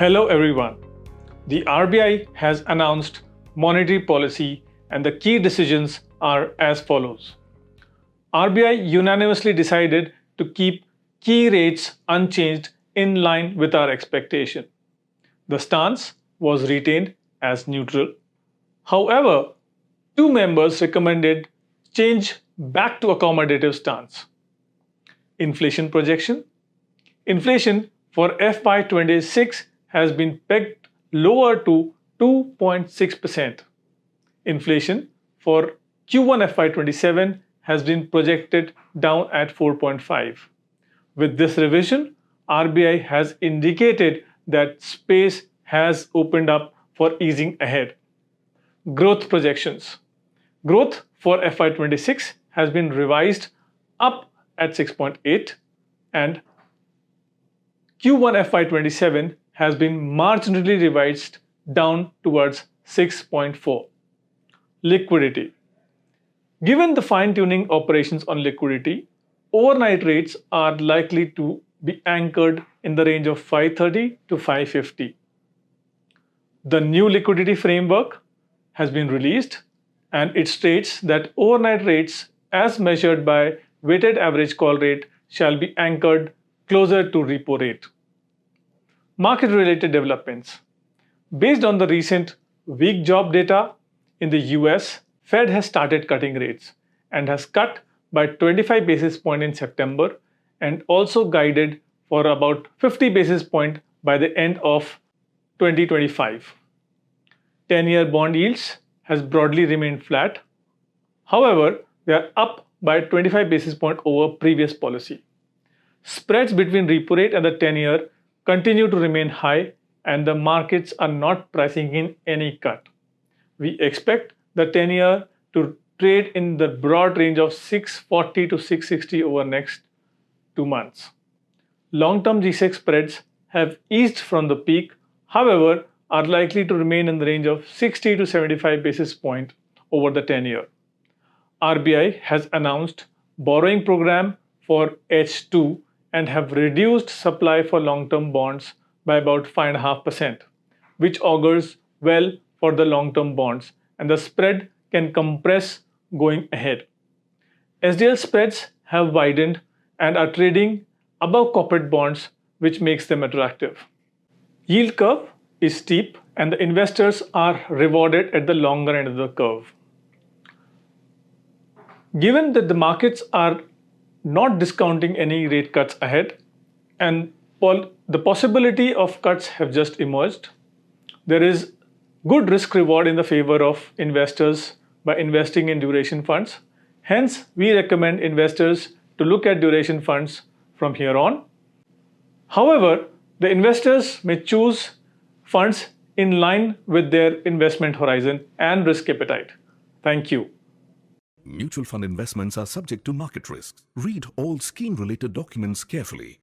Hello everyone. The RBI has announced monetary policy and the key decisions are as follows. RBI unanimously decided to keep key rates unchanged in line with our expectation. The stance was retained as neutral. However, two members recommended change back to accommodative stance. Inflation projection. Inflation for FY26 has been pegged lower to 2.6%. Inflation for Q1 FY27 has been projected down at 4.5. With this revision, RBI has indicated that space has opened up for easing ahead. Growth projections. Growth for FY26 has been revised up at 6.8 and Q1 FY27 has been marginally revised down towards 6.4. Liquidity. Given the fine-tuning operations on liquidity, overnight rates are likely to be anchored in the range of 530 to 550. The new liquidity framework has been released and it states that overnight rates as measured by weighted average call rate shall be anchored closer to repo rate. Market-related developments. Based on the recent weak job data in the US, Fed has started cutting rates and has cut by 25 basis points in September and also guided for about 50 basis points by the end of 2025. 10-year bond yields has broadly remained flat. However, they are up by 25 basis points over previous policy. Spreads between repo rate and the 10-year continue to remain high and the markets are not pricing in any cut. We expect the 10-year to trade in the broad range of 640 to 660 over next 2 months. Long-term G-Sec spreads have eased from the peak, however, are likely to remain in the range of 60 to 75 basis points over the 10-year. RBI has announced borrowing program for H2 and have reduced supply for long-term bonds by about 5.5%, which augurs well for the long-term bonds and the spread can compress going ahead. SDL spreads have widened and are trading above corporate bonds, which makes them attractive. Yield curve is steep and the investors are rewarded at the longer end of the curve. Given that the markets are not discounting any rate cuts ahead and the possibility of cuts have just emerged, there is good risk reward in the favor of investors by investing in duration funds. Hence, we recommend investors to look at duration funds from here on. However, the investors may choose funds in line with their investment horizon and risk appetite. Thank you. Mutual fund investments are subject to market risks. Read all scheme-related documents carefully.